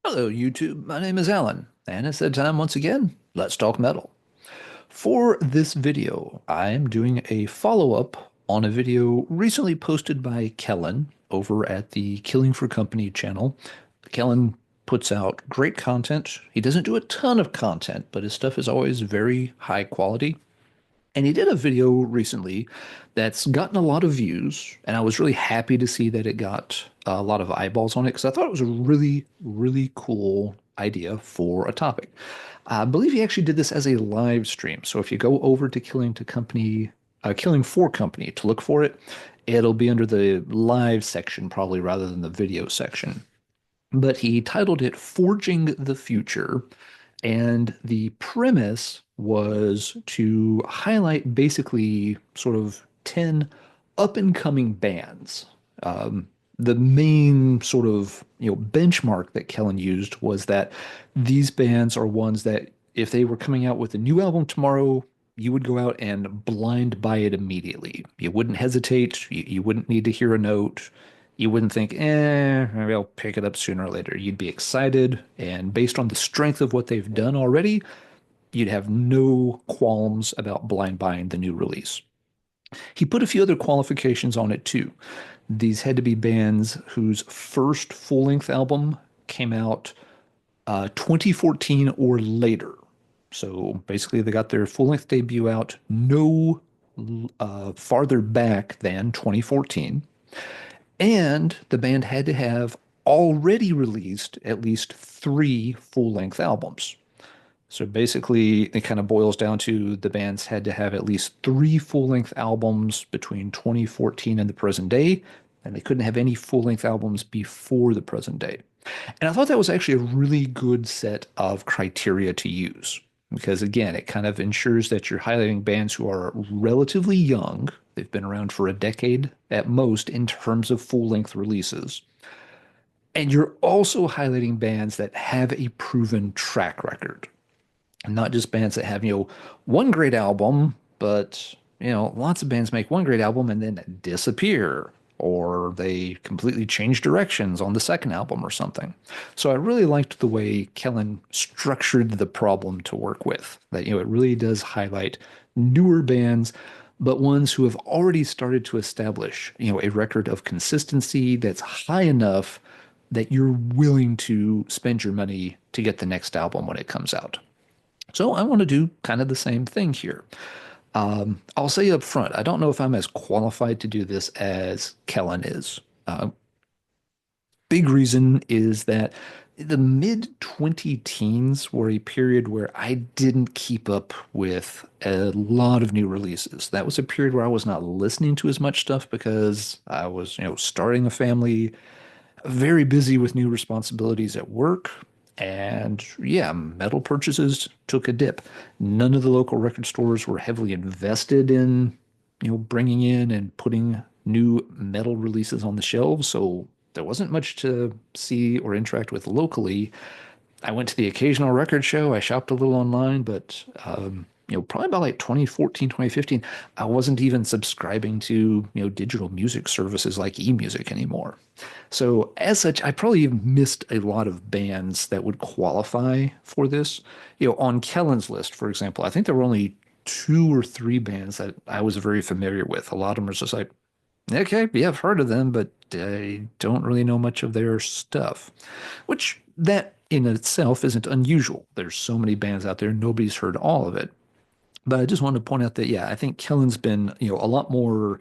Hello, YouTube. My name is Alan, and it's that time once again. Let's talk metal. For this video, I am doing a follow-up on a video recently posted by Kellen over at the Killing for Company channel. Kellen puts out great content. He doesn't do a ton of content, but his stuff is always very high quality. And he did a video recently that's gotten a lot of views, and I was really happy to see that it got a lot of eyeballs on it because I thought it was a really, really cool idea for a topic. I believe he actually did this as a live stream. So if you go over to Killing for Company to look for it, it'll be under the live section probably rather than the video section. But he titled it Forging the Future, and the premise was to highlight basically sort of 10 up and coming bands. The main sort of benchmark that Kellen used was that these bands are ones that if they were coming out with a new album tomorrow, you would go out and blind buy it immediately. You wouldn't hesitate. You wouldn't need to hear a note. You wouldn't think, maybe I'll pick it up sooner or later. You'd be excited, and based on the strength of what they've done already, you'd have no qualms about blind buying the new release. He put a few other qualifications on it too. These had to be bands whose first full-length album came out 2014 or later. So basically, they got their full-length debut out no farther back than 2014. And the band had to have already released at least three full-length albums. So basically, it kind of boils down to the bands had to have at least three full-length albums between 2014 and the present day, and they couldn't have any full-length albums before the present day. And I thought that was actually a really good set of criteria to use because, again, it kind of ensures that you're highlighting bands who are relatively young. They've been around for a decade at most in terms of full-length releases. And you're also highlighting bands that have a proven track record, not just bands that have, one great album, but, lots of bands make one great album and then disappear, or they completely change directions on the second album or something. So I really liked the way Kellen structured the problem to work with, that, it really does highlight newer bands, but ones who have already started to establish, a record of consistency that's high enough that you're willing to spend your money to get the next album when it comes out. So I want to do kind of the same thing here. I'll say up front, I don't know if I'm as qualified to do this as Kellen is. Big reason is that the mid 20 teens were a period where I didn't keep up with a lot of new releases. That was a period where I was not listening to as much stuff because I was, starting a family, very busy with new responsibilities at work. And yeah, metal purchases took a dip. None of the local record stores were heavily invested in, bringing in and putting new metal releases on the shelves. So there wasn't much to see or interact with locally. I went to the occasional record show. I shopped a little online, but probably about like 2014, 2015, I wasn't even subscribing to, digital music services like eMusic anymore. So as such, I probably missed a lot of bands that would qualify for this. On Kellen's list, for example, I think there were only two or three bands that I was very familiar with. A lot of them are just like, okay, yeah, I've heard of them, but I don't really know much of their stuff, which that in itself isn't unusual. There's so many bands out there, nobody's heard all of it. But I just wanted to point out that, yeah, I think Kellen's been, a lot more,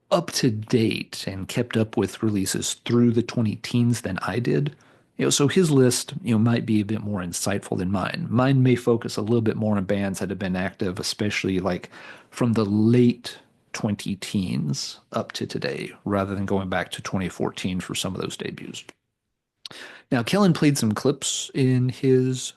up to date and kept up with releases through the 20 teens than I did. So his list, might be a bit more insightful than mine. Mine may focus a little bit more on bands that have been active, especially like from the late 20 teens up to today, rather than going back to 2014 for some of those debuts. Now, Kellen played some clips in his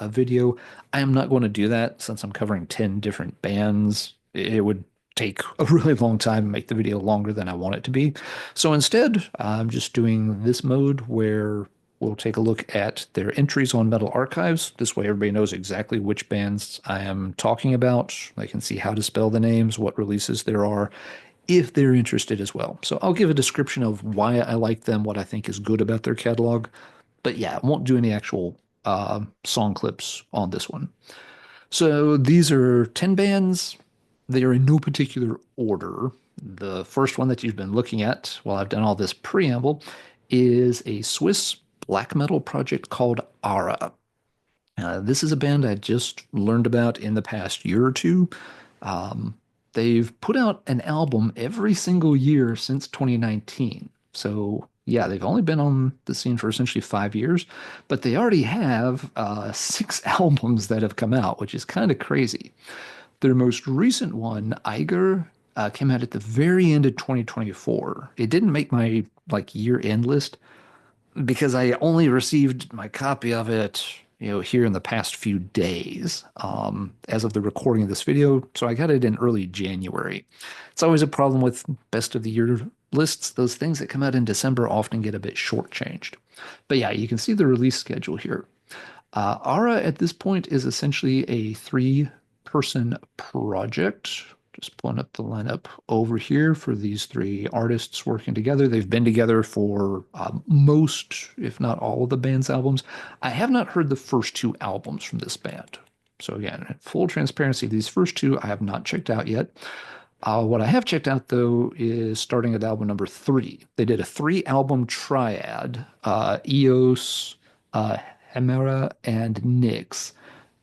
video. I am not going to do that since I'm covering 10 different bands. It would take a really long time and make the video longer than I want it to be. So instead, I'm just doing this mode where we'll take a look at their entries on Metal Archives. This way, everybody knows exactly which bands I am talking about. They can see how to spell the names, what releases there are, if they're interested as well. So I'll give a description of why I like them, what I think is good about their catalog. But yeah, I won't do any actual song clips on this one. So these are 10 bands. They are in no particular order. The first one that you've been looking at while I've done all this preamble is a Swiss black metal project called Aara. This is a band I just learned about in the past year or two. Um, they've put out an album every single year since 2019. So, yeah, they've only been on the scene for essentially 5 years, but they already have six albums that have come out, which is kind of crazy. Their most recent one, Eiger, came out at the very end of 2024. It didn't make my year-end list, because I only received my copy of it, here in the past few days, as of the recording of this video. So I got it in early January. It's always a problem with best of the year lists. Those things that come out in December often get a bit shortchanged. But yeah, you can see the release schedule here. Aara at this point is essentially a three-person project. Just pulling up the lineup over here for these three artists working together. They've been together for most, if not all, of the band's albums. I have not heard the first two albums from this band. So again, in full transparency, these first two I have not checked out yet. What I have checked out though is starting at album number three. They did a three-album triad: Eos, uh, Hemera, and Nyx.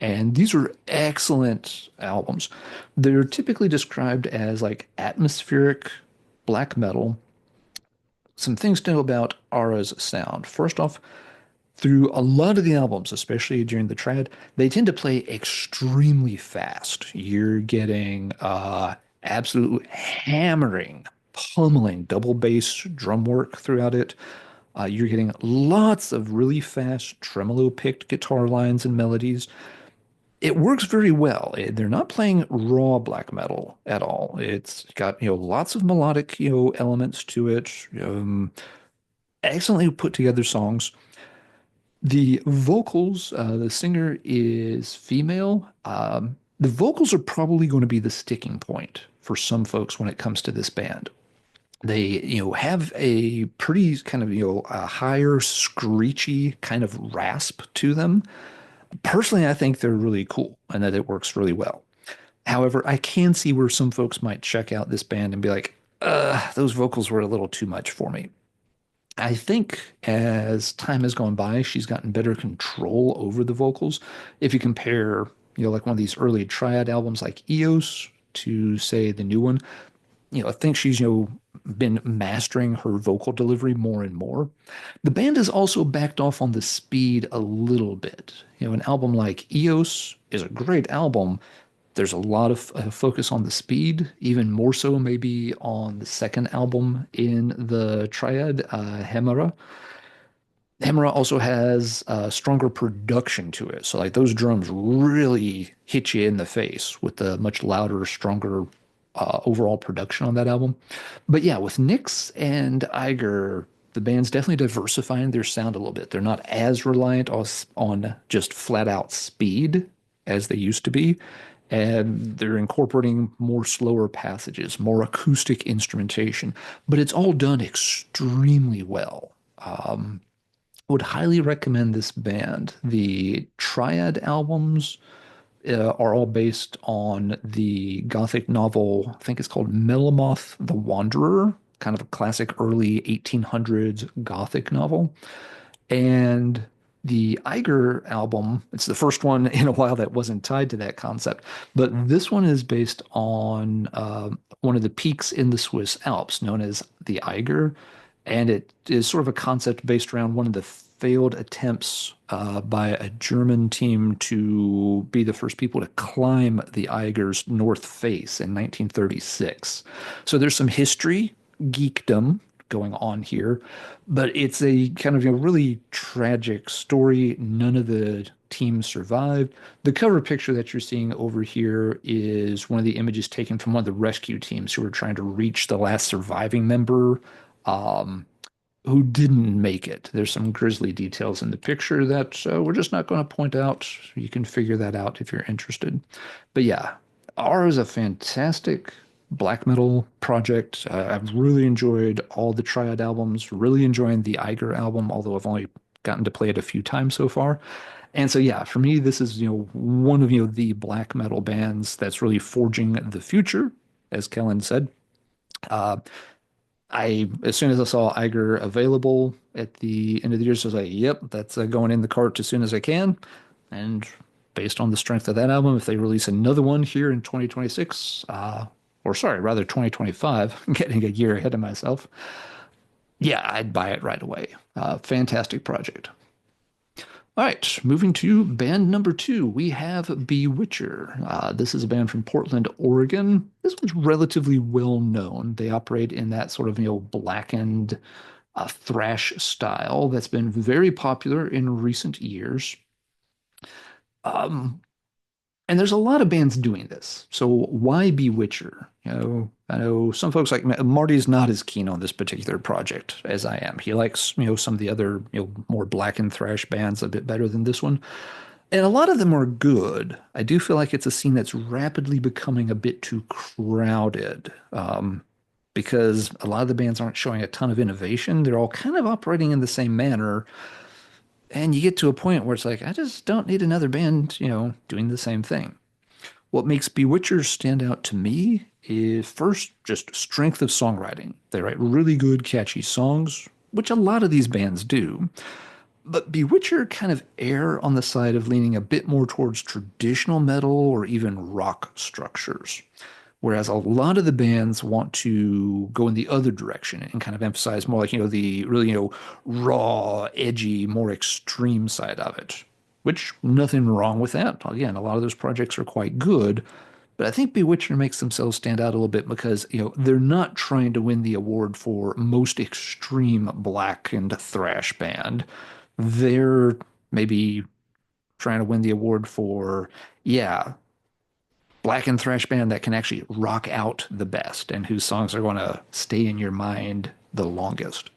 And these are excellent albums. They're typically described as like atmospheric black metal. Some things to know about Aara's sound. First off, through a lot of the albums, especially during the trad, they tend to play extremely fast. You're getting absolute hammering, pummeling double bass drum work throughout it. You're getting lots of really fast tremolo picked guitar lines and melodies. It works very well. They're not playing raw black metal at all. It's got, lots of melodic, elements to it. Excellently put together songs. The vocals, the singer is female. The vocals are probably going to be the sticking point for some folks when it comes to this band. They, have a pretty kind of, a higher, screechy kind of rasp to them. Personally, I think they're really cool and that it works really well. However, I can see where some folks might check out this band and be like, those vocals were a little too much for me. I think as time has gone by, she's gotten better control over the vocals. If you compare, like one of these early Triad albums like Eos to, say, the new one, I think she's, been mastering her vocal delivery more and more. The band has also backed off on the speed a little bit. An album like Eos is a great album. There's a lot of focus on the speed, even more so maybe on the second album in the triad, Hemera. Hemera also has stronger production to it. So like those drums really hit you in the face with the much louder, stronger overall production on that album. But yeah, with Nyx and Iger, the band's definitely diversifying their sound a little bit. They're not as reliant on just flat out speed as they used to be. And they're incorporating more slower passages, more acoustic instrumentation, but it's all done extremely well. Would highly recommend this band. The Triad albums are all based on the Gothic novel. I think it's called Melamoth the Wanderer, kind of a classic early 1800s Gothic novel. And the Eiger album, it's the first one in a while that wasn't tied to that concept, but this one is based on one of the peaks in the Swiss Alps known as the Eiger. And it is sort of a concept based around one of the failed attempts by a German team to be the first people to climb the Eiger's north face in 1936. So there's some history, geekdom going on here, but it's a kind of a really tragic story. None of the teams survived. The cover picture that you're seeing over here is one of the images taken from one of the rescue teams who were trying to reach the last surviving member, um, who didn't make it. There's some grisly details in the picture that we're just not going to point out. You can figure that out if you're interested. But yeah, R is a fantastic black metal project. I've really enjoyed all the Triad albums, really enjoying the Eiger album, although I've only gotten to play it a few times so far. And so yeah, for me, this is one of the black metal bands that's really forging the future, as Kellen said. Uh, I as soon as I saw Iger available at the end of the year, so I was like, yep, that's going in the cart as soon as I can. And based on the strength of that album, if they release another one here in 2026, or sorry, rather 2025, getting a year ahead of myself, yeah, I'd buy it right away. Fantastic project. All right, moving to band number two, we have Bewitcher. This is a band from Portland, Oregon. This one's relatively well known. They operate in that sort of, blackened thrash style that's been very popular in recent years. Um, and there's a lot of bands doing this. So why Bewitcher? I know some folks like Marty's not as keen on this particular project as I am. He likes, some of the other, more black and thrash bands a bit better than this one. And a lot of them are good. I do feel like it's a scene that's rapidly becoming a bit too crowded, because a lot of the bands aren't showing a ton of innovation. They're all kind of operating in the same manner. And you get to a point where it's like, I just don't need another band, doing the same thing. What makes Bewitcher stand out to me is first just strength of songwriting. They write really good, catchy songs, which a lot of these bands do. But Bewitcher kind of err on the side of leaning a bit more towards traditional metal or even rock structures. Whereas a lot of the bands want to go in the other direction and kind of emphasize more like, the really, raw, edgy, more extreme side of it. Which nothing wrong with that. Again, a lot of those projects are quite good, but I think Bewitcher makes themselves stand out a little bit because, they're not trying to win the award for most extreme black and thrash band. They're maybe trying to win the award for, yeah, black and thrash band that can actually rock out the best and whose songs are going to stay in your mind the longest.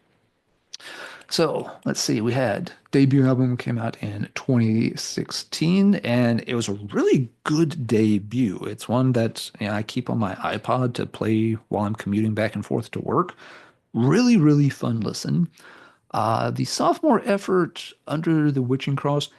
So let's see, we had debut album came out in 2016 and it was a really good debut. It's one that I keep on my iPod to play while I'm commuting back and forth to work. Really, really fun listen. The sophomore effort Under the Witching Cross,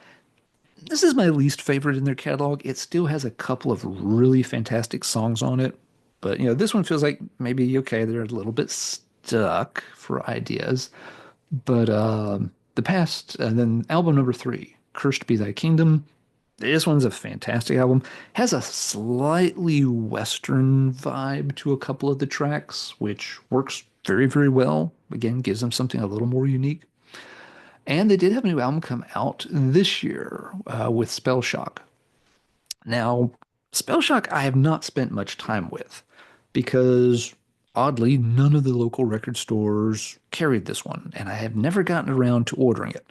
this is my least favorite in their catalog. It still has a couple of really fantastic songs on it, but this one feels like maybe okay, they're a little bit stuck for ideas. But the past, and then album number three, Cursed Be Thy Kingdom. This one's a fantastic album. Has a slightly Western vibe to a couple of the tracks, which works very, very well. Again, gives them something a little more unique. And they did have a new album come out this year with Spell Shock. Now, Spell Shock I have not spent much time with because oddly, none of the local record stores carried this one, and I have never gotten around to ordering it,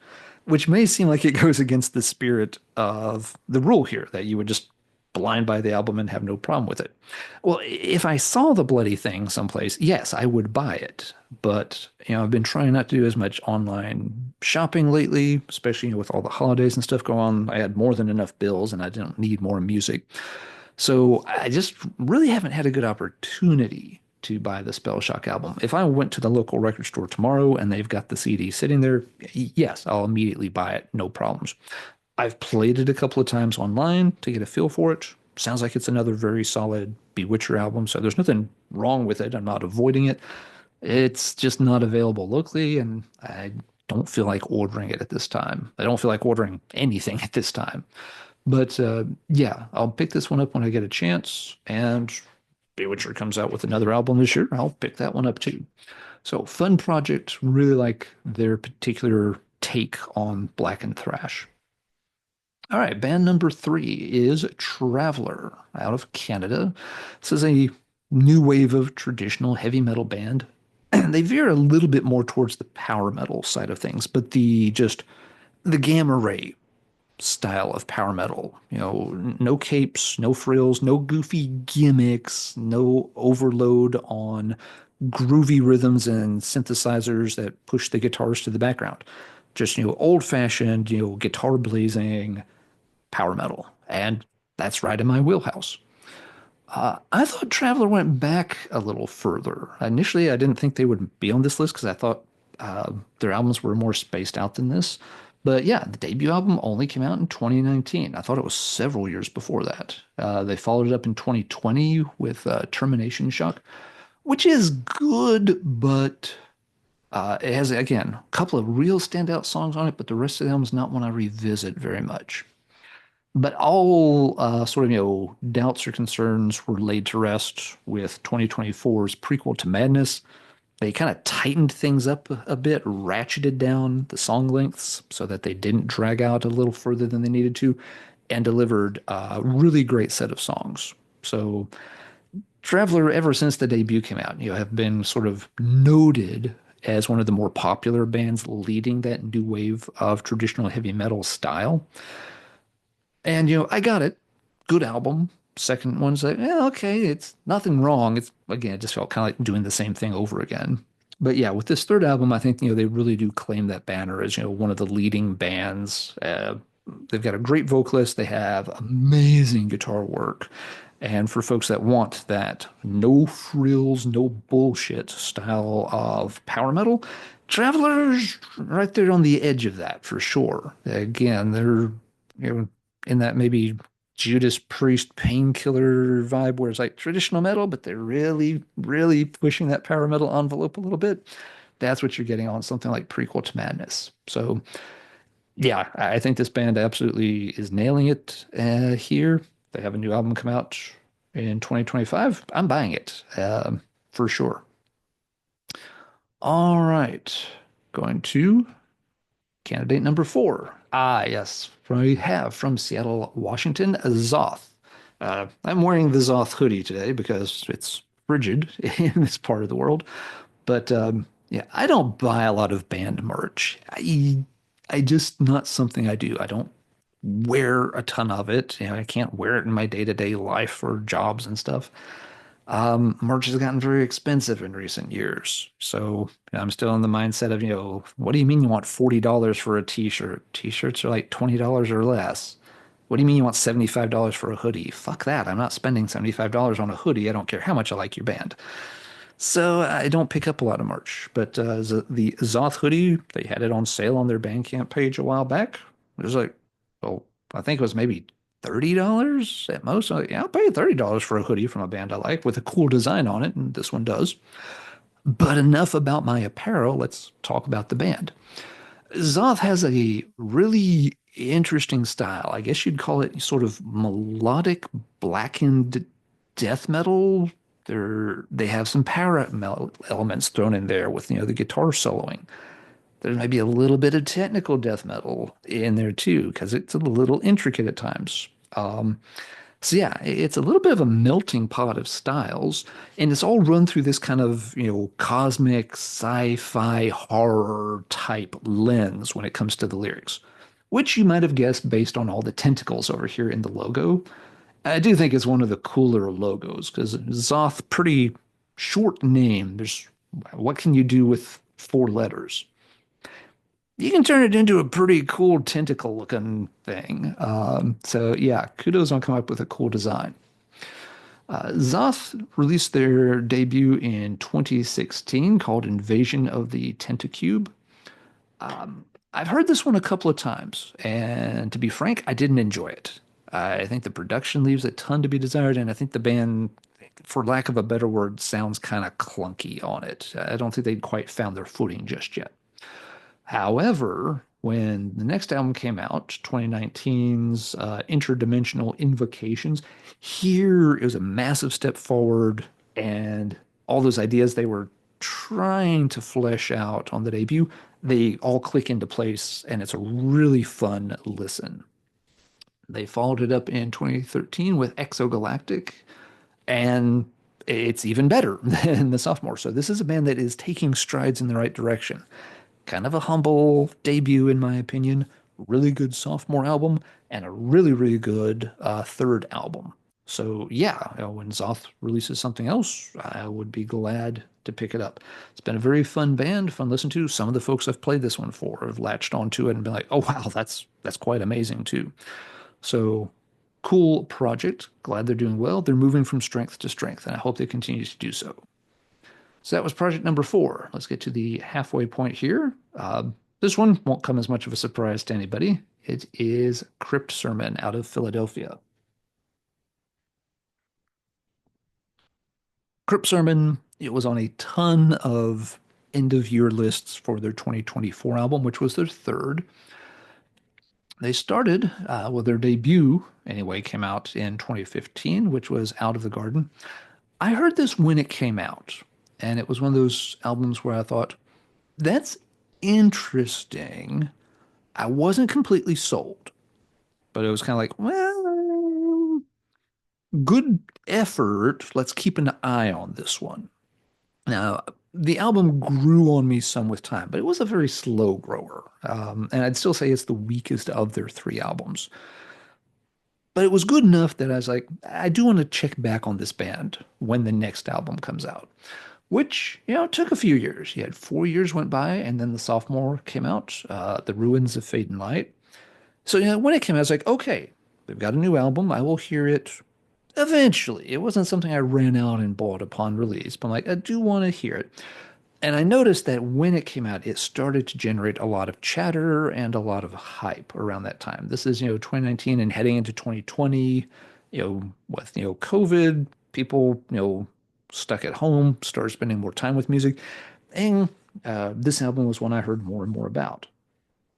which may seem like it goes against the spirit of the rule here that you would just blind buy the album and have no problem with it. Well, if I saw the bloody thing someplace, yes, I would buy it. But, I've been trying not to do as much online shopping lately, especially with all the holidays and stuff going on. I had more than enough bills and I didn't need more music. So I just really haven't had a good opportunity to buy the Spell Shock album. If I went to the local record store tomorrow and they've got the CD sitting there, yes, I'll immediately buy it, no problems. I've played it a couple of times online to get a feel for it. Sounds like it's another very solid Bewitcher album, so there's nothing wrong with it. I'm not avoiding it. It's just not available locally, and I don't feel like ordering it at this time. I don't feel like ordering anything at this time. But yeah, I'll pick this one up when I get a chance. And Bewitcher comes out with another album this year. I'll pick that one up too. So fun project. Really like their particular take on black and thrash. All right, band number three is Traveler out of Canada. This is a new wave of traditional heavy metal band. And they veer a little bit more towards the power metal side of things, but the gamma ray style of power metal. No capes, no frills, no goofy gimmicks, no overload on groovy rhythms and synthesizers that push the guitars to the background. Just, old-fashioned, guitar blazing power metal. And that's right in my wheelhouse. I thought Traveler went back a little further. Initially, I didn't think they would be on this list because I thought Their albums were more spaced out than this. But yeah, the debut album only came out in 2019. I thought it was several years before that. They followed it up in 2020 with Termination Shock, which is good, but it has, again, a couple of real standout songs on it, but the rest of the album is not one I revisit very much. But all sort of, doubts or concerns were laid to rest with 2024's prequel to Madness. They kind of tightened things up a bit, ratcheted down the song lengths so that they didn't drag out a little further than they needed to, and delivered a really great set of songs. So Traveler, ever since the debut came out, have been sort of noted as one of the more popular bands leading that new wave of traditional heavy metal style. And I got it. Good album. Second one's like, yeah, okay, it's nothing wrong. It's again, it just felt kind of like doing the same thing over again. But yeah, with this third album, I think they really do claim that banner as one of the leading bands. They've got a great vocalist. They have amazing guitar work. And for folks that want that no frills, no bullshit style of power metal, Traveler's right there on the edge of that for sure. Again, they're in that maybe Judas Priest painkiller vibe where it's like traditional metal, but they're really, really pushing that power metal envelope a little bit. That's what you're getting on something like Prequel to Madness. So yeah, I think this band absolutely is nailing it here. They have a new album come out in 2025. I'm buying it for sure. All right, going to candidate number four. Ah, yes, we have from Seattle, Washington, Xoth. I'm wearing the Xoth hoodie today because it's frigid in this part of the world. But yeah, I don't buy a lot of band merch. I just not something I do. I don't wear a ton of it. I can't wear it in my day-to-day life or jobs and stuff. Merch has gotten very expensive in recent years. So I'm still in the mindset of, what do you mean you want $40 for a t-shirt? T-shirts are like $20 or less. What do you mean you want $75 for a hoodie? Fuck that. I'm not spending $75 on a hoodie. I don't care how much I like your band. So I don't pick up a lot of merch. But the Xoth hoodie, they had it on sale on their Bandcamp page a while back. It was like, oh, I think it was maybe $30 at most. I'm like, yeah, I'll pay $30 for a hoodie from a band I like with a cool design on it, and this one does. But enough about my apparel. Let's talk about the band. Xoth has a really interesting style. I guess you'd call it sort of melodic, blackened death metal. They have some power elements thrown in there with the guitar soloing. There might be a little bit of technical death metal in there too, because it's a little intricate at times. So yeah, it's a little bit of a melting pot of styles, and it's all run through this kind of, cosmic sci-fi horror type lens when it comes to the lyrics, which you might have guessed based on all the tentacles over here in the logo. I do think it's one of the cooler logos because Xoth, pretty short name. What can you do with four letters? You can turn it into a pretty cool tentacle looking thing. So yeah, kudos on coming up with a cool design. Xoth released their debut in 2016 called Invasion of the Tentacube. I've heard this one a couple of times, and to be frank, I didn't enjoy it. I think the production leaves a ton to be desired, and I think the band, for lack of a better word, sounds kind of clunky on it. I don't think they'd quite found their footing just yet. However, when the next album came out, 2019's Interdimensional Invocations, here is a massive step forward, and all those ideas they were trying to flesh out on the debut, they all click into place, and it's a really fun listen. They followed it up in 2013 with Exogalactic, and it's even better than the sophomore. So this is a band that is taking strides in the right direction. Kind of a humble debut, in my opinion. Really good sophomore album and a really, really good third album. So yeah, when Xoth releases something else, I would be glad to pick it up. It's been a very fun band, fun to listen to. Some of the folks I've played this one for have latched onto it and been like, "Oh wow, that's quite amazing too." So cool project. Glad they're doing well. They're moving from strength to strength, and I hope they continue to do so. So that was project number four. Let's get to the halfway point here. This one won't come as much of a surprise to anybody. It is Crypt Sermon out of Philadelphia. Crypt Sermon, it was on a ton of end of year lists for their 2024 album, which was their third. They started with their debut, anyway, came out in 2015, which was Out of the Garden. I heard this when it came out, and it was one of those albums where I thought, that's interesting. I wasn't completely sold, but it was kind of like, well, good effort. Let's keep an eye on this one. Now, the album grew on me some with time, but it was a very slow grower. And I'd still say it's the weakest of their three albums. But it was good enough that I was like, I do want to check back on this band when the next album comes out, which, took a few years. You had 4 years went by, and then the sophomore came out, The Ruins of Fate and Light. So, when it came out, I was like, okay, they've got a new album. I will hear it eventually. It wasn't something I ran out and bought upon release, but I'm like, I do want to hear it. And I noticed that when it came out, it started to generate a lot of chatter and a lot of hype around that time. This is, 2019 and heading into 2020, with, COVID, people, stuck at home, started spending more time with music. And this album was one I heard more and more about.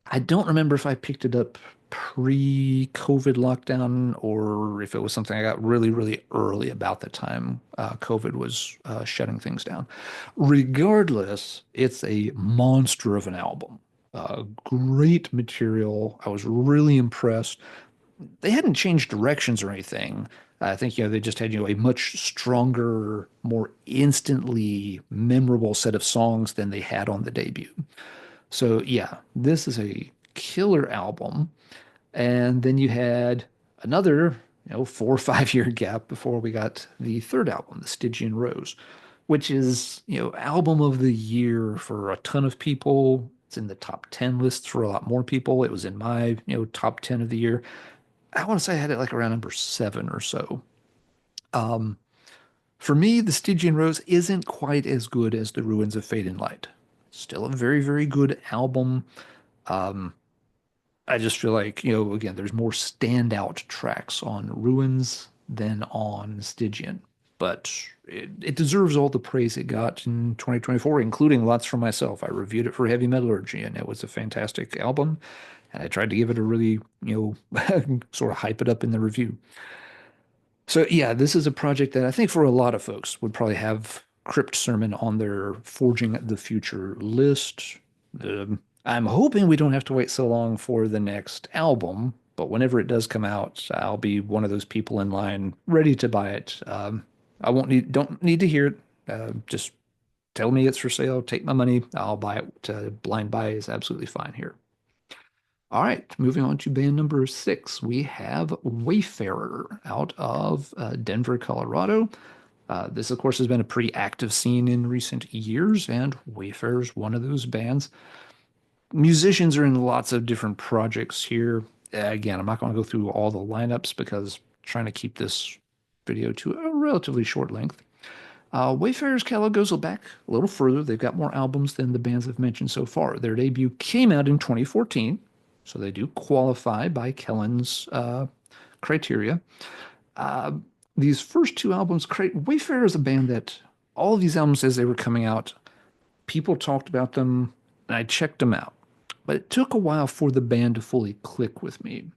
I don't remember if I picked it up pre-COVID lockdown or if it was something I got really, really early about the time COVID was shutting things down. Regardless, it's a monster of an album. Great material. I was really impressed. They hadn't changed directions or anything. I think, they just had, a much stronger, more instantly memorable set of songs than they had on the debut. So yeah, this is a killer album. And then you had another, 4 or 5 year gap before we got the third album, the Stygian Rose, which is, album of the year for a ton of people. It's in the top 10 lists for a lot more people. It was in my, top 10 of the year. I want to say I had it like around number seven or so. Um, for me, the Stygian Rose isn't quite as good as the Ruins of Fate and Light. Still a very, very good album. Um, I just feel like, again, there's more standout tracks on Ruins than on Stygian, but it deserves all the praise it got in 2024, including lots from myself. I reviewed it for Heavy Metallurgy, and it was a fantastic album, and I tried to give it a really, sort of hype it up in the review. So yeah, this is a project that I think for a lot of folks would probably have Crypt Sermon on their Forging the Future list. I'm hoping we don't have to wait so long for the next album, but whenever it does come out, I'll be one of those people in line ready to buy it. I won't need don't need to hear it. Just tell me it's for sale, take my money, I'll buy it. Blind buy is absolutely fine here. All right, moving on to band number six, we have Wayfarer out of Denver, Colorado. This, of course, has been a pretty active scene in recent years, and Wayfarer is one of those bands. Musicians are in lots of different projects here. Again, I'm not going to go through all the lineups because I'm trying to keep this video to a relatively short length. Wayfarer's catalog goes back a little further. They've got more albums than the bands I've mentioned so far. Their debut came out in 2014, so they do qualify by Kellen's criteria. Uh, these first two albums, Wayfarer is a band that all of these albums, as they were coming out, people talked about them, and I checked them out. But it took a while for the band to fully click with me.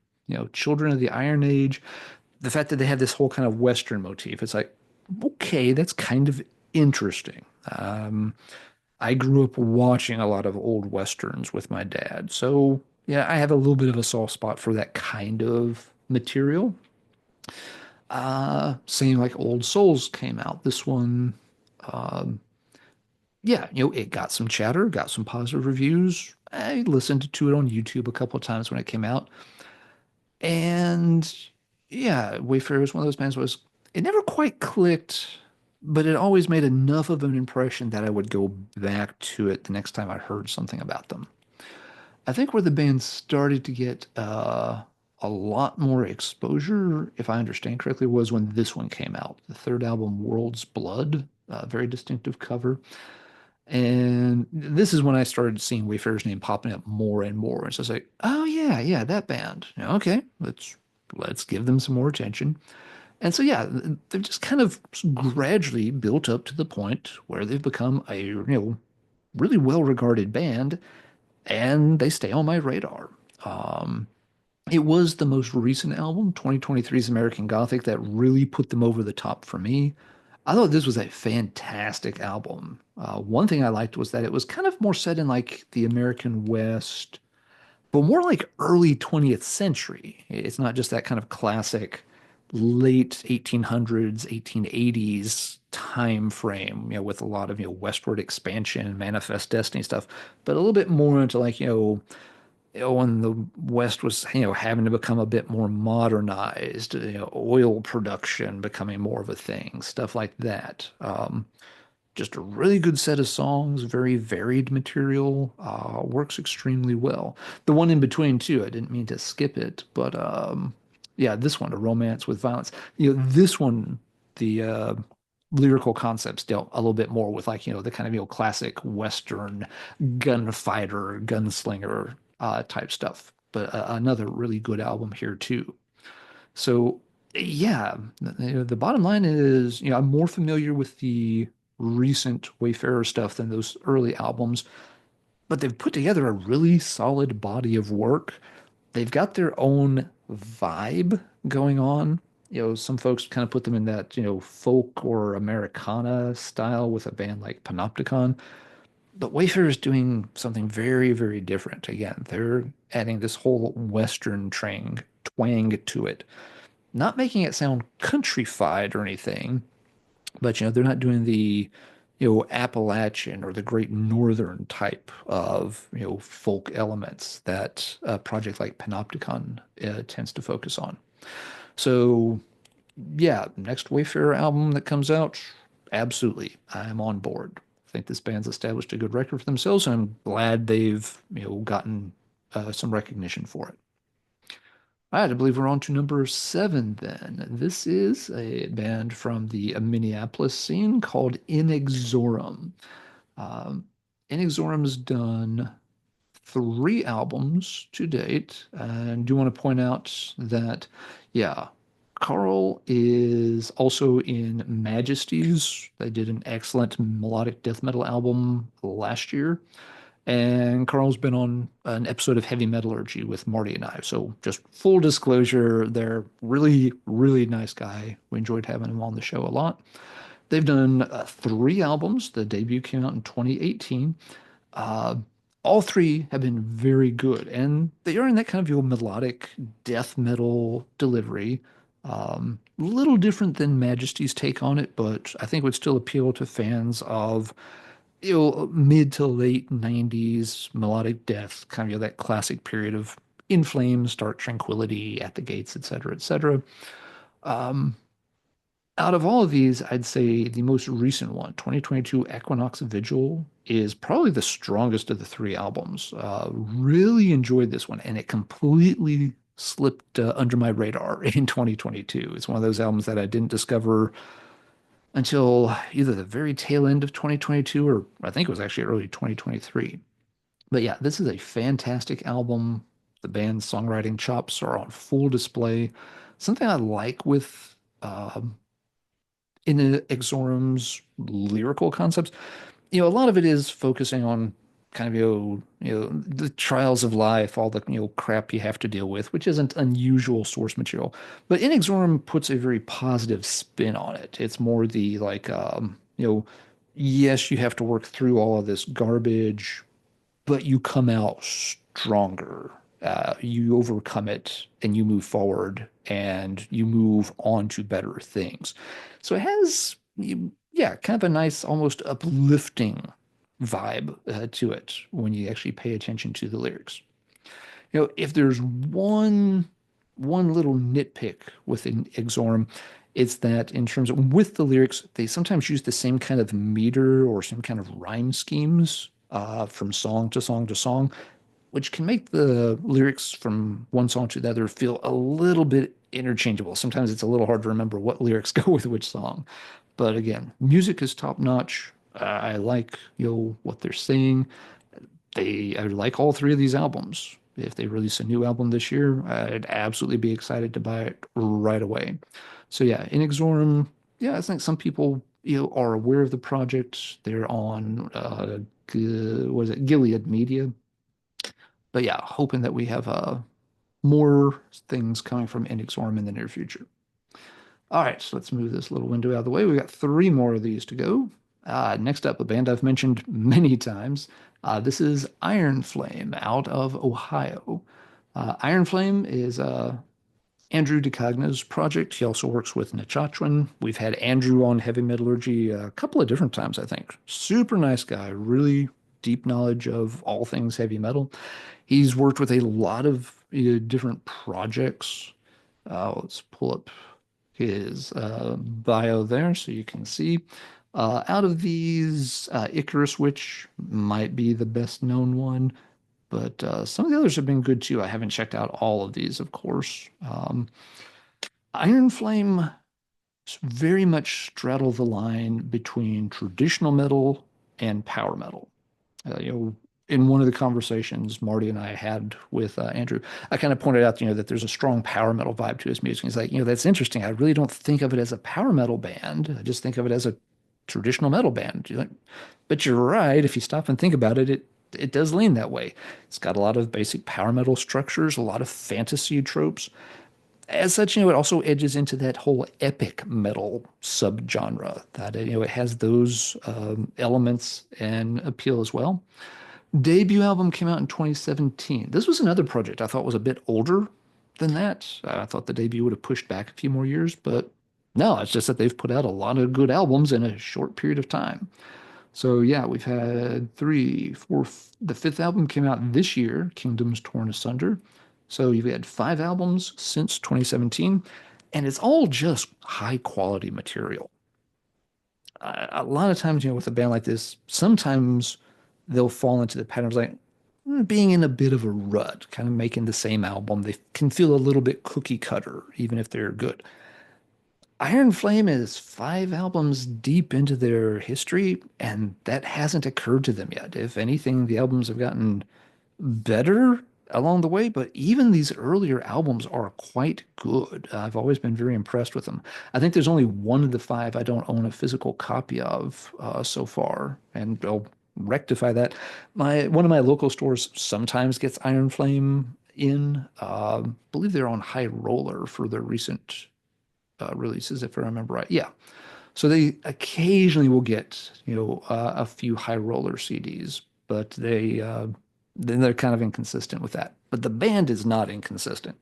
Children of the Iron Age, the fact that they have this whole kind of Western motif, it's like, okay, that's kind of interesting. I grew up watching a lot of old Westerns with my dad. So, yeah, I have a little bit of a soft spot for that kind of material. Same like Old Souls came out. This one, um, yeah, it got some chatter, got some positive reviews. I listened to it on YouTube a couple of times when it came out. And yeah, Wayfarer was one of those bands was it never quite clicked, but it always made enough of an impression that I would go back to it the next time I heard something about them. I think where the band started to get a lot more exposure, if I understand correctly, was when this one came out. The third album, World's Blood. very distinctive cover. And this is when I started seeing Wayfarer's name popping up more and more. And so I was like, oh yeah, yeah, that band. Yeah, okay, let's give them some more attention. And so yeah, they've just kind of gradually built up to the point where they've become a, really well-regarded band, and they stay on my radar. Um, it was the most recent album, 2023's American Gothic, that really put them over the top for me. I thought this was a fantastic album. One thing I liked was that it was kind of more set in like the American West, but more like early 20th century. It's not just that kind of classic late 1800s, 1880s time frame, with a lot of, westward expansion, manifest destiny stuff, but a little bit more into like, when the West was, having to become a bit more modernized, oil production becoming more of a thing, stuff like that. Just a really good set of songs, very varied material, works extremely well. The one in between too, I didn't mean to skip it, but yeah, this one, A Romance with Violence. This one, the lyrical concepts dealt a little bit more with like, the kind of, classic Western gunfighter, gunslinger type stuff. But another really good album here too. So yeah, the bottom line is, I'm more familiar with the recent Wayfarer stuff than those early albums, but they've put together a really solid body of work. They've got their own vibe going on. Some folks kind of put them in that, folk or Americana style with a band like Panopticon. But Wayfarer is doing something very, very different. Again, they're adding this whole Western twang to it, not making it sound countrified or anything, but they're not doing the Appalachian or the Great Northern type of folk elements that a project like Panopticon tends to focus on. So yeah, next Wayfarer album that comes out, absolutely, I'm on board. I think this band's established a good record for themselves, and I'm glad they've gotten some recognition for it. All right, I believe we're on to number seven then. This is a band from the Minneapolis scene called Inexorum. Um, Inexorum's done three albums to date, and do want to point out that, yeah, Carl is also in Majesties. They did an excellent melodic death metal album last year. And Carl's been on an episode of Heavy Metallurgy with Marty and I. So just full disclosure, they're really, really nice guy. We enjoyed having him on the show a lot. They've done three albums. The debut came out in 2018. Uh, all three have been very good, and they are in that kind of melodic death metal delivery. Little different than Majesty's take on it, but I think would still appeal to fans of mid to late 90s melodic death, kind of that classic period of In Flames, Dark Tranquility, At the Gates, etc., etc. Um, Out of all of these, I'd say the most recent one, 2022 Equinox Vigil, is probably the strongest of the three albums. Really enjoyed this one, and it completely slipped under my radar in 2022. It's one of those albums that I didn't discover until either the very tail end of 2022 or I think it was actually early 2023. But yeah, this is a fantastic album. The band's songwriting chops are on full display. Something I like with Inexorum's lyrical concepts, a lot of it is focusing on kind of, the trials of life, all the, crap you have to deal with, which isn't unusual source material. But Inexorum puts a very positive spin on it. It's more the like, yes, you have to work through all of this garbage, but you come out stronger. You overcome it and you move forward and you move on to better things. So it has, yeah, kind of a nice, almost uplifting vibe to it when you actually pay attention to the lyrics. If there's one little nitpick within Exorm, it's that in terms of with the lyrics, they sometimes use the same kind of meter or some kind of rhyme schemes from song to song to song, which can make the lyrics from one song to the other feel a little bit interchangeable. Sometimes it's a little hard to remember what lyrics go with which song. But again, music is top notch. I like, what they're saying. I like all three of these albums. If they release a new album this year, I'd absolutely be excited to buy it right away. So yeah, Inexorum, yeah, I think some people, are aware of the project. They're on what is it, Gilead Media. But yeah, hoping that we have more things coming from Inexorum in the near future. All right, so let's move this little window out of the way. We got three more of these to go. Next up, a band I've mentioned many times. This is Iron Flame out of Ohio. Iron Flame is Andrew DeCogna's project. He also works with Nachachwin. We've had Andrew on Heavy Metallurgy a couple of different times, I think. Super nice guy, really deep knowledge of all things heavy metal. He's worked with a lot of different projects. Let's pull up his bio there so you can see. Out of these, Icarus Witch might be the best known one, but some of the others have been good too. I haven't checked out all of these, of course. Iron Flame very much straddle the line between traditional metal and power metal. In one of the conversations Marty and I had with Andrew, I kind of pointed out, that there's a strong power metal vibe to his music. He's like, that's interesting. I really don't think of it as a power metal band. I just think of it as a traditional metal band. You're like, but you're right. If you stop and think about it, it does lean that way. It's got a lot of basic power metal structures, a lot of fantasy tropes. As such, it also edges into that whole epic metal subgenre that, it has those elements and appeal as well. Debut album came out in 2017. This was another project I thought was a bit older than that. I thought the debut would have pushed back a few more years, but no, it's just that they've put out a lot of good albums in a short period of time. So yeah, we've had three, four. The fifth album came out this year, Kingdoms Torn Asunder. So you've had five albums since 2017, and it's all just high quality material. A lot of times, with a band like this, sometimes they'll fall into the patterns like being in a bit of a rut, kind of making the same album. They can feel a little bit cookie cutter, even if they're good. Iron Flame is five albums deep into their history, and that hasn't occurred to them yet. If anything, the albums have gotten better along the way, but even these earlier albums are quite good. I've always been very impressed with them. I think there's only one of the five I don't own a physical copy of so far, and I'll rectify that. My one of my local stores sometimes gets Iron Flame in. Believe they're on High Roller for their recent releases, if I remember right. Yeah. So they occasionally will get, a few High Roller CDs, but then they're kind of inconsistent with that. But the band is not inconsistent.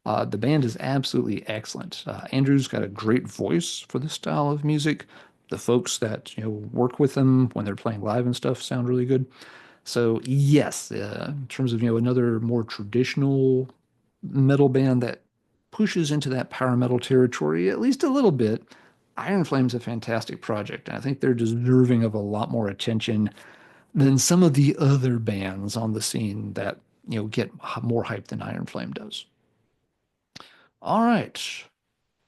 The band is absolutely excellent. Andrew's got a great voice for this style of music. The folks that work with them when they're playing live and stuff sound really good. So yes, in terms of another more traditional metal band that pushes into that power metal territory at least a little bit, Iron Flame's a fantastic project. And I think they're deserving of a lot more attention than some of the other bands on the scene that get more hype than Iron Flame does. All right,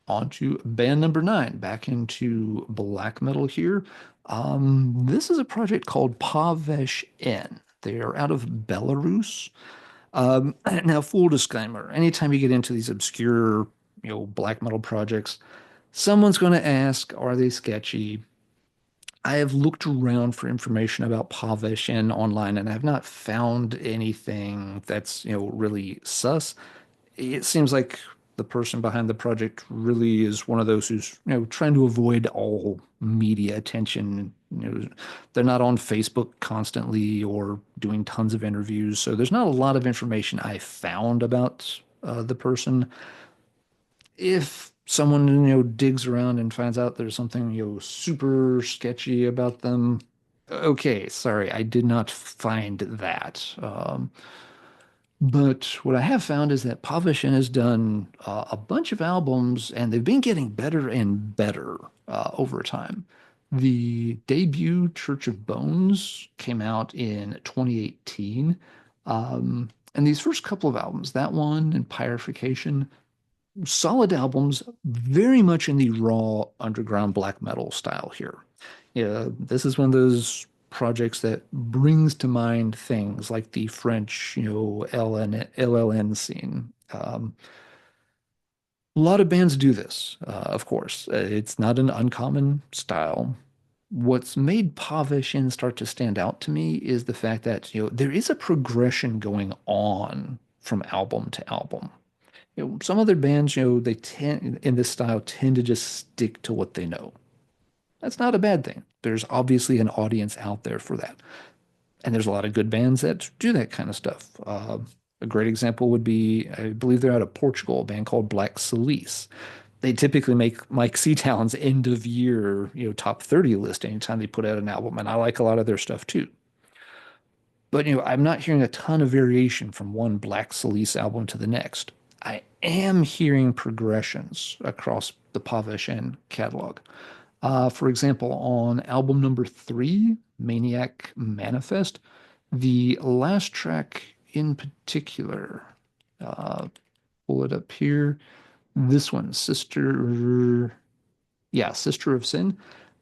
on to band number nine, back into black metal here. This is a project called Vesh En. They are out of Belarus. Now, full disclaimer, anytime you get into these obscure, black metal projects, someone's going to ask, are they sketchy? I have looked around for information about Vesh En online and I have not found anything that's, really sus. It seems like the person behind the project really is one of those who's, trying to avoid all media attention. They're not on Facebook constantly or doing tons of interviews. So there's not a lot of information I found about the person. If someone, digs around and finds out there's something, super sketchy about them, okay, sorry, I did not find that. But what I have found is that Pavashin has done a bunch of albums, and they've been getting better and better over time. The debut Church of Bones came out in 2018. And these first couple of albums, that one and Pyrification, solid albums, very much in the raw underground black metal style here. Yeah, this is one of those projects that brings to mind things like the French, LLN scene. A lot of bands do this, of course. It's not an uncommon style. What's made Vesh En start to stand out to me is the fact that, there is a progression going on from album to album. Some other bands, they tend in this style tend to just stick to what they know. That's not a bad thing. There's obviously an audience out there for that. And there's a lot of good bands that do that kind of stuff. A great example would be, I believe they're out of Portugal, a band called Black Salice. They typically make Mike Seatown's end of year, top 30 list anytime they put out an album. And I like a lot of their stuff too. But I'm not hearing a ton of variation from one Black Salice album to the next. I am hearing progressions across the Vesh En catalog. For example, on album number 3, Maniac Manifest, the last track in particular, uh, pull it up here. This one, Sister of Sin.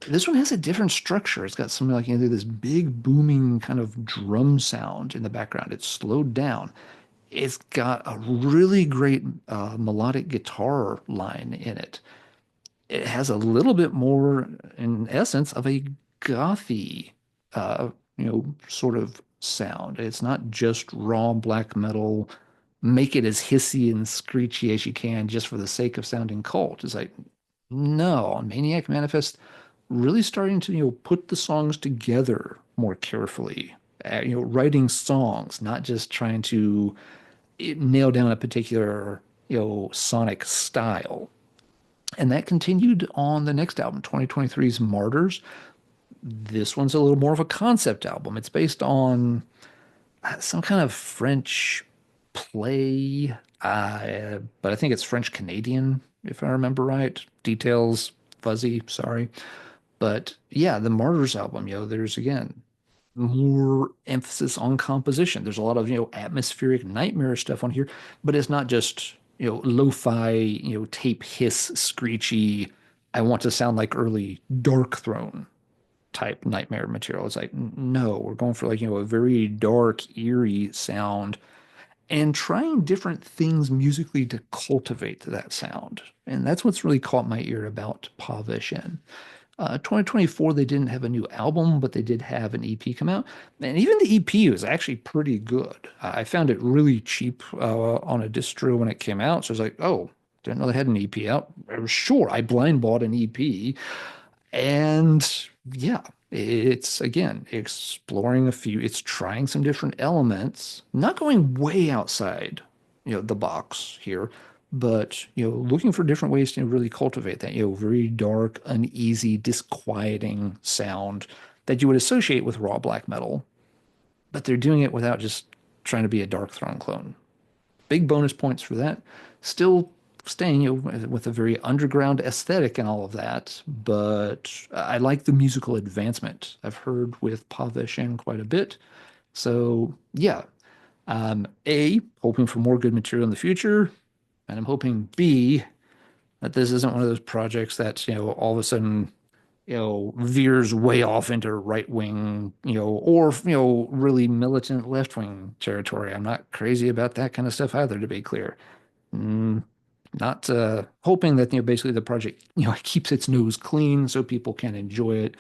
This one has a different structure. It's got something like this big booming kind of drum sound in the background. It's slowed down. It's got a really great melodic guitar line in it. It has a little bit more, in essence, of a gothy, sort of sound. It's not just raw black metal, make it as hissy and screechy as you can just for the sake of sounding cult. It's like, no, Maniac Manifest really starting to, put the songs together more carefully. Writing songs, not just trying to nail down a particular, sonic style. And that continued on the next album, 2023's Martyrs. This one's a little more of a concept album. It's based on some kind of French play, but I think it's French Canadian, if I remember right. Details fuzzy, sorry. But yeah, the Martyrs album, there's again more emphasis on composition. There's a lot of, atmospheric nightmare stuff on here, but it's not just, lo-fi, tape hiss, screechy, I want to sound like early Dark Throne type nightmare material. It's like, no, we're going for like, a very dark, eerie sound and trying different things musically to cultivate that sound. And that's what's really caught my ear about Vesh En. 2024, they didn't have a new album, but they did have an EP come out. And even the EP was actually pretty good. I found it really cheap on a distro when it came out. So I was like, oh, didn't know they had an EP out. Sure, I blind bought an EP. And yeah, it's again exploring it's trying some different elements, not going way outside, the box here, but looking for different ways to really cultivate that, very dark, uneasy, disquieting sound that you would associate with raw black metal, but they're doing it without just trying to be a Dark Throne clone. Big bonus points for that. Still staying, with a very underground aesthetic and all of that, but I like the musical advancement I've heard with Vesh En quite a bit. So yeah, hoping for more good material in the future, and I'm hoping B, that this isn't one of those projects that, all of a sudden, veers way off into right wing, or, really militant left wing territory. I'm not crazy about that kind of stuff either, to be clear. Mm, Not hoping that, basically the project, keeps its nose clean so people can enjoy it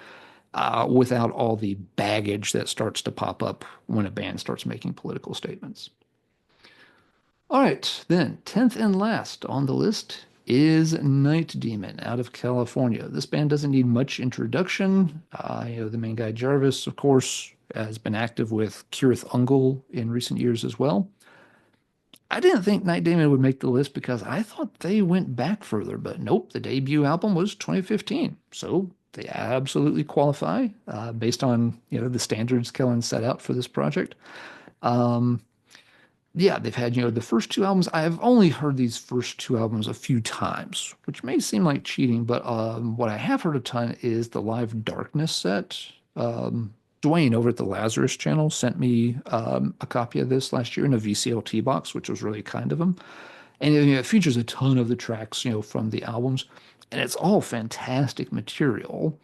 without all the baggage that starts to pop up when a band starts making political statements. All right, then 10th and last on the list is Night Demon out of California. This band doesn't need much introduction. The main guy Jarvis, of course, has been active with Kirith Ungol in recent years as well. I didn't think Night Demon would make the list because I thought they went back further, but nope, the debut album was 2015. So they absolutely qualify based on, the standards Kellen set out for this project. Um, yeah, they've had, the first two albums. I've only heard these first two albums a few times, which may seem like cheating, but what I have heard a ton is the Live Darkness set. Dwayne over at the Lazarus channel sent me a copy of this last year in a VCLT box, which was really kind of him. And it features a ton of the tracks, from the albums, and it's all fantastic material.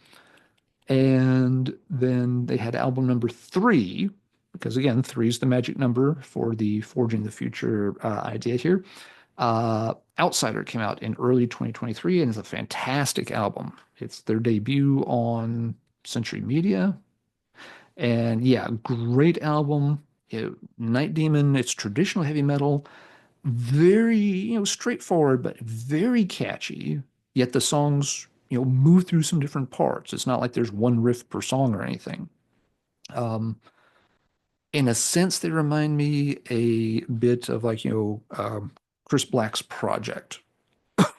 And then they had album number three, because again, three is the magic number for the Forging the Future idea here. Outsider came out in early 2023 and is a fantastic album. It's their debut on Century Media. And yeah, great album. Night Demon, it's traditional heavy metal, very, straightforward, but very catchy. Yet the songs, move through some different parts. It's not like there's one riff per song or anything. Um, in a sense, they remind me a bit of like, Chris Black's project.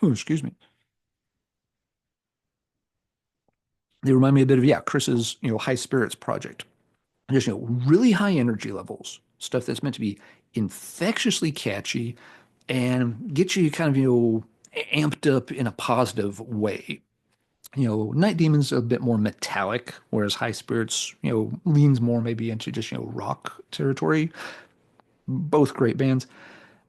Excuse me. They remind me a bit of, yeah, Chris's, High Spirits project. Just, really high energy levels, stuff that's meant to be infectiously catchy and get you kind of, amped up in a positive way. Night Demon's a bit more metallic, whereas High Spirits, leans more maybe into just, rock territory. Both great bands.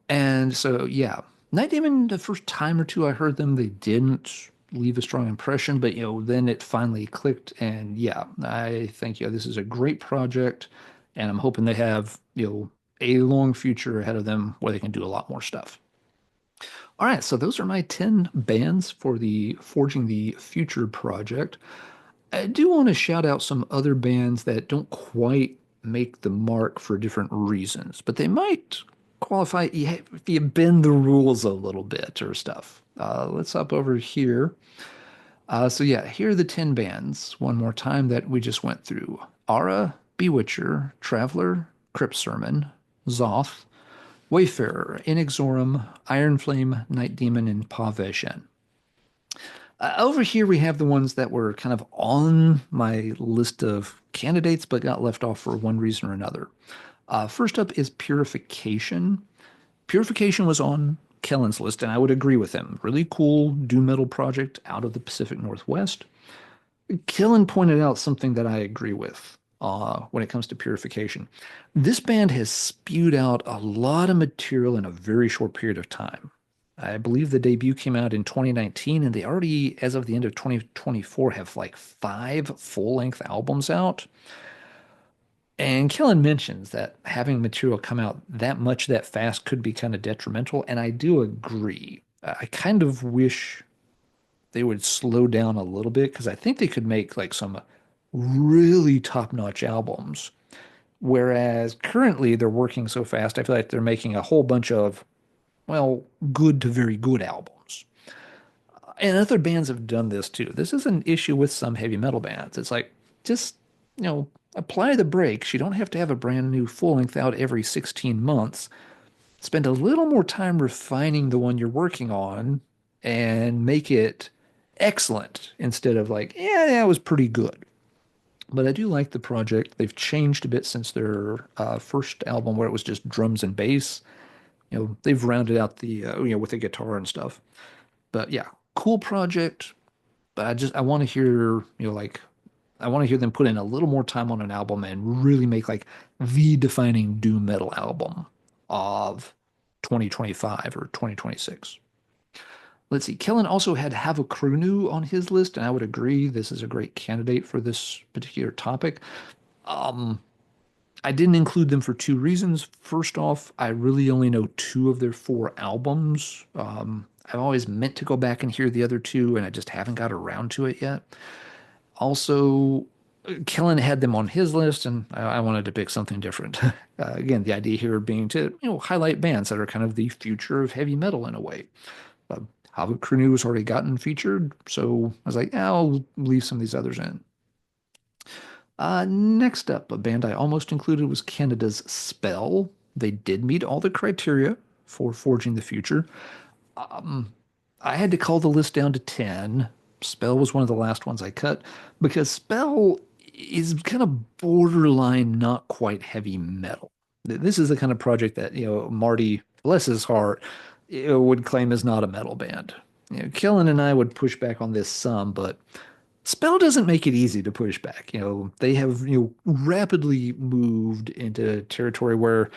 And so, yeah, Night Demon, the first time or two I heard them, they didn't leave a strong impression, but, then it finally clicked. And yeah, I think, this is a great project. And I'm hoping they have, a long future ahead of them where they can do a lot more stuff. All right, so those are my 10 bands for the Forging the Future project. I do want to shout out some other bands that don't quite make the mark for different reasons, but they might qualify if you bend the rules a little bit or stuff. Let's hop over here. So yeah, here are the 10 bands one more time that we just went through. Aara, Bewitcher, Traveler, Crypt Sermon, Xoth, Wayfarer, Inexorum, Iron Flame, Night Demon, and Vesh En. Over here, we have the ones that were kind of on my list of candidates, but got left off for one reason or another. First up is Purification. Purification was on Kellen's list, and I would agree with him. Really cool doom metal project out of the Pacific Northwest. Kellen pointed out something that I agree with when it comes to Purification. This band has spewed out a lot of material in a very short period of time. I believe the debut came out in 2019, and they already, as of the end of 2024, have like five full-length albums out. And Kellen mentions that having material come out that much that fast could be kind of detrimental, and I do agree. I kind of wish they would slow down a little bit because I think they could make like some really top-notch albums. Whereas currently they're working so fast, I feel like they're making a whole bunch of, well, good to very good albums. And other bands have done this too. This is an issue with some heavy metal bands. It's like, just, apply the brakes. You don't have to have a brand new full length out every 16 months. Spend a little more time refining the one you're working on and make it excellent instead of like, yeah, that was pretty good. But I do like the project. They've changed a bit since their first album where it was just drums and bass. They've rounded out the, with the guitar and stuff. But yeah, cool project. But I want to hear, like, I want to hear them put in a little more time on an album and really make like the defining doom metal album of 2025 or 2026. Let's see. Kellen also had Havocrunu on his list, and I would agree this is a great candidate for this particular topic. Um, I didn't include them for two reasons. First off, I really only know two of their four albums. I've always meant to go back and hear the other two, and I just haven't got around to it yet. Also, Kellen had them on his list, and I wanted to pick something different. Again, the idea here being to highlight bands that are kind of the future of heavy metal in a way. Uh, Havocrunu has already gotten featured, so I was like, I'll leave some of these others in. Next up, a band I almost included was Canada's Spell. They did meet all the criteria for Forging the Future. Um, I had to call the list down to 10. Spell was one of the last ones I cut because Spell is kind of borderline, not quite heavy metal. This is the kind of project that, Marty, bless his heart, would claim is not a metal band. Kellen and I would push back on this some, but Spell doesn't make it easy to push back. They have, rapidly moved into territory where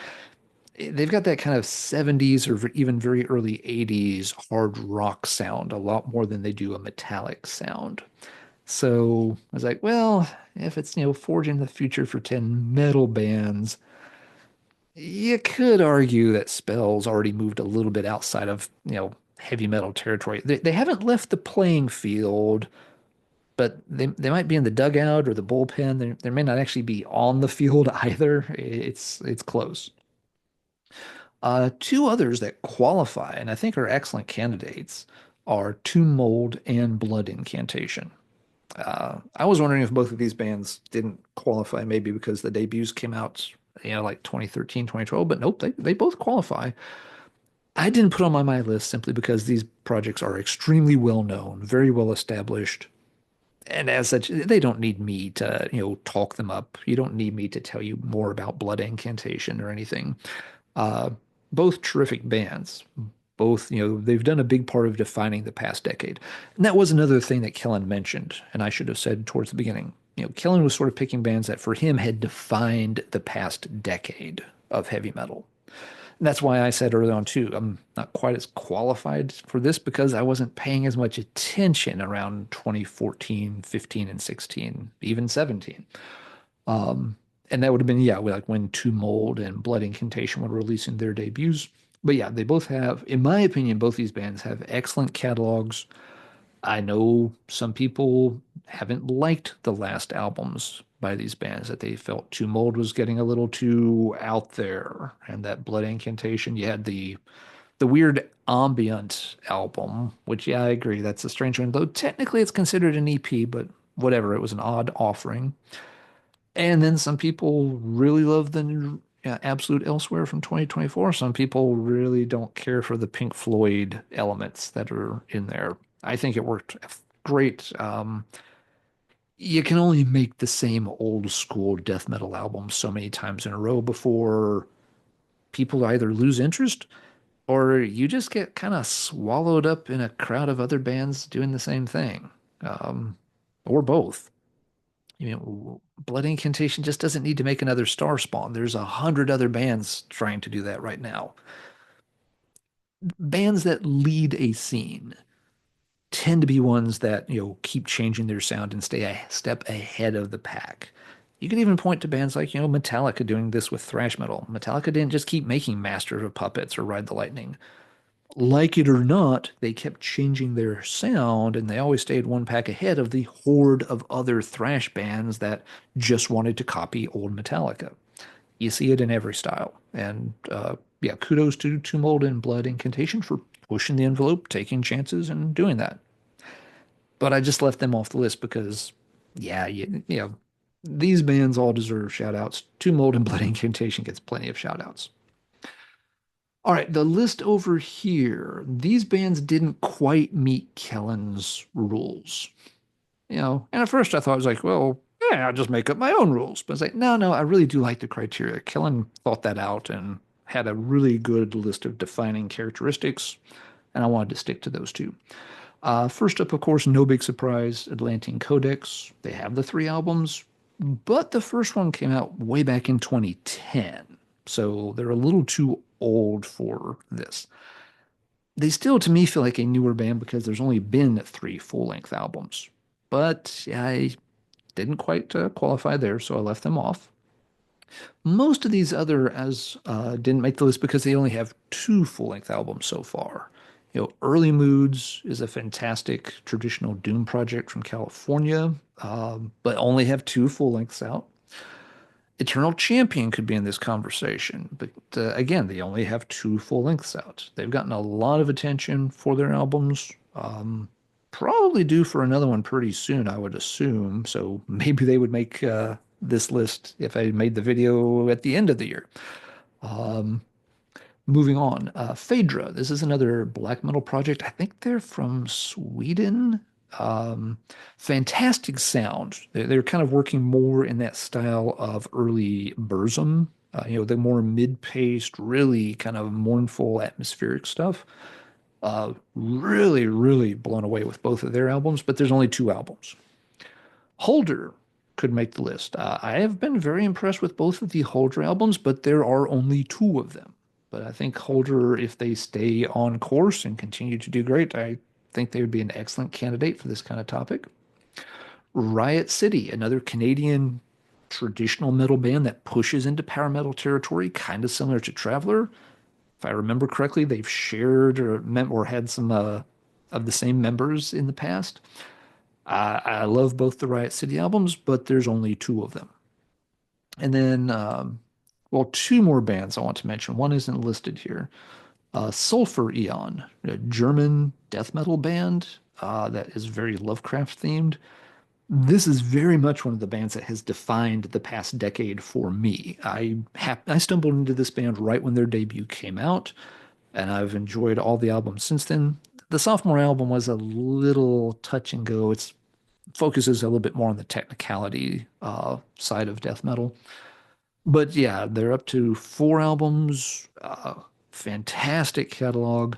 they've got that kind of 70s or even very early 80s hard rock sound a lot more than they do a metallic sound. So I was like, well, if it's, forging the future for 10 metal bands, you could argue that Spell's already moved a little bit outside of, heavy metal territory. They haven't left the playing field, but they might be in the dugout or the bullpen. They may not actually be on the field either. It's close. Two others that qualify and I think are excellent candidates are Tomb Mold and Blood Incantation. I was wondering if both of these bands didn't qualify, maybe because the debuts came out, like 2013, 2012, but nope, they both qualify. I didn't put on my list simply because these projects are extremely well known, very well established, and as such, they don't need me to, talk them up. You don't need me to tell you more about Blood Incantation or anything. Uh, both terrific bands. Both, they've done a big part of defining the past decade. And that was another thing that Kellen mentioned, and I should have said towards the beginning. Kellen was sort of picking bands that for him had defined the past decade of heavy metal. And that's why I said early on too, I'm not quite as qualified for this because I wasn't paying as much attention around 2014, 15, and 16, even 17. And that would have been, yeah, like when Two Mold and Blood Incantation were releasing their debuts. But yeah, they both have, in my opinion, both these bands have excellent catalogs. I know some people haven't liked the last albums by these bands, that they felt Two Mold was getting a little too out there, and that Blood Incantation, you had the weird ambient album, which yeah, I agree, that's a strange one. Though technically it's considered an EP, but whatever, it was an odd offering. And then some people really love the new Absolute Elsewhere from 2024. Some people really don't care for the Pink Floyd elements that are in there. I think it worked great. You can only make the same old school death metal album so many times in a row before people either lose interest or you just get kind of swallowed up in a crowd of other bands doing the same thing, um, or both. Blood Incantation just doesn't need to make another Star Spawn. There's 100 other bands trying to do that right now. Bands that lead a scene tend to be ones that, keep changing their sound and stay a step ahead of the pack. You can even point to bands like, Metallica doing this with thrash metal. Metallica didn't just keep making Master of Puppets or Ride the Lightning. Like it or not, they kept changing their sound and they always stayed one pack ahead of the horde of other thrash bands that just wanted to copy old Metallica. You see it in every style. And yeah, kudos to Tomb Mold and Blood Incantation for pushing the envelope, taking chances, and doing that. But I just left them off the list because, yeah, these bands all deserve shout outs. Tomb Mold and Blood Incantation gets plenty of shout outs. All right, the list over here, these bands didn't quite meet Kellen's rules. And at first I thought, I was like, well, yeah, I'll just make up my own rules. But it's like, no, I really do like the criteria. Kellen thought that out and had a really good list of defining characteristics, and I wanted to stick to those two. First up, of course, no big surprise, Atlantean Codex. They have the three albums, but the first one came out way back in 2010. So they're a little too old for this. They still, to me, feel like a newer band because there's only been three full-length albums. But I didn't quite qualify there, so I left them off. Most of these other as didn't make the list because they only have two full-length albums so far. Early Moods is a fantastic traditional doom project from California, but only have two full lengths out. Eternal Champion could be in this conversation, but again, they only have two full lengths out. They've gotten a lot of attention for their albums. Probably due for another one pretty soon, I would assume. So maybe they would make this list if I made the video at the end of the year. Um, Moving on, Phaedra. This is another black metal project. I think they're from Sweden. Um, Fantastic sound. They're kind of working more in that style of early Burzum. The more mid-paced, really kind of mournful, atmospheric stuff. Really, really blown away with both of their albums, but there's only two albums. Holder could make the list. I have been very impressed with both of the Holder albums, but there are only two of them. But I think Holder, if they stay on course and continue to do great, I think they would be an excellent candidate for this kind of topic. Riot City, another Canadian traditional metal band that pushes into power metal territory, kind of similar to Traveler. If I remember correctly, they've shared or had some of the same members in the past. I love both the Riot City albums, but there's only two of them. And then, well, two more bands I want to mention. One isn't listed here. Sulfur Eon, a German death metal band that is very Lovecraft themed. This is very much one of the bands that has defined the past decade for me. I stumbled into this band right when their debut came out, and I've enjoyed all the albums since then. The sophomore album was a little touch and go. It focuses a little bit more on the technicality side of death metal. But yeah, they're up to four albums. Fantastic catalog.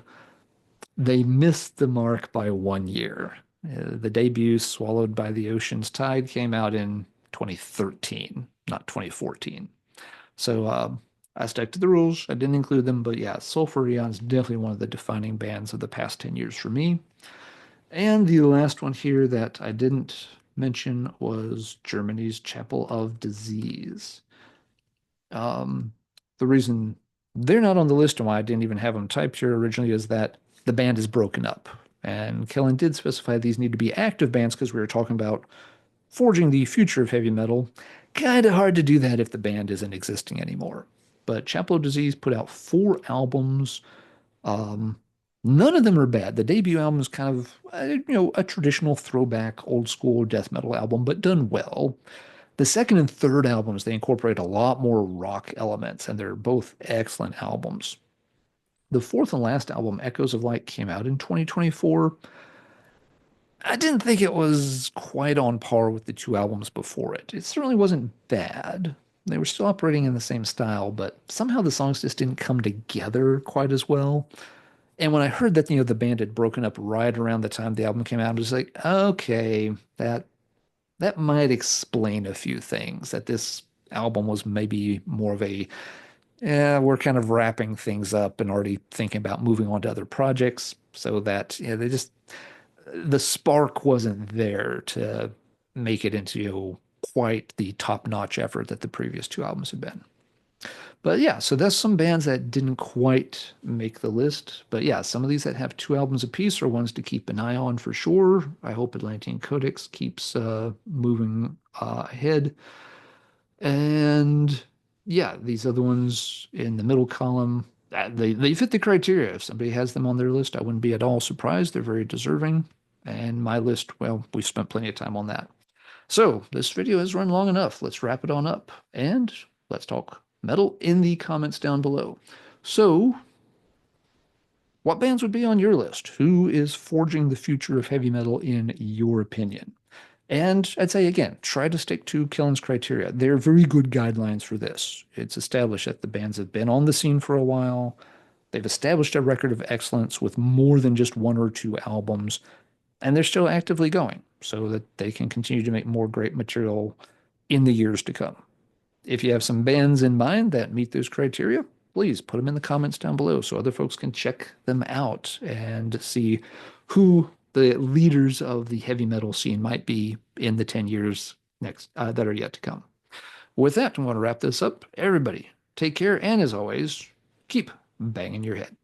They missed the mark by 1 year. The debut, Swallowed by the Ocean's Tide, came out in 2013, not 2014. So I stuck to the rules. I didn't include them, but yeah, Sulfur Eon is definitely one of the defining bands of the past 10 years for me. And the last one here that I didn't mention was Germany's Chapel of Disease. Um, the reason they're not on the list and why I didn't even have them typed here originally is that the band is broken up. And Kellen did specify these need to be active bands because we were talking about forging the future of heavy metal. Kind of hard to do that if the band isn't existing anymore. But Chapel of Disease put out four albums. Um, None of them are bad. The debut album is kind of, a traditional throwback, old school death metal album, but done well. The second and third albums, they incorporate a lot more rock elements, and they're both excellent albums. The fourth and last album, Echoes of Light, came out in 2024. I didn't think it was quite on par with the two albums before it. It certainly wasn't bad. They were still operating in the same style, but somehow the songs just didn't come together quite as well. And when I heard that, the band had broken up right around the time the album came out, I was like, okay, that might explain a few things. That this album was maybe more of a, yeah, we're kind of wrapping things up and already thinking about moving on to other projects. So that, yeah, the spark wasn't there to make it into quite the top-notch effort that the previous two albums have been. But yeah, so that's some bands that didn't quite make the list. But yeah, some of these that have two albums apiece are ones to keep an eye on for sure. I hope Atlantean Codex keeps moving ahead. And yeah, these other ones in the middle column, they fit the criteria. If somebody has them on their list, I wouldn't be at all surprised. They're very deserving. And my list, well, we've spent plenty of time on that. So this video has run long enough. Let's wrap it on up and let's talk metal in the comments down below. So, what bands would be on your list? Who is forging the future of heavy metal in your opinion? And I'd say again, try to stick to Kellen's criteria. They're very good guidelines for this. It's established that the bands have been on the scene for a while. They've established a record of excellence with more than just one or two albums, and they're still actively going so that they can continue to make more great material in the years to come. If you have some bands in mind that meet those criteria, please put them in the comments down below so other folks can check them out and see who the leaders of the heavy metal scene might be in the 10 years next that are yet to come. With that, I'm going to wrap this up. Everybody, take care, and as always, keep banging your head.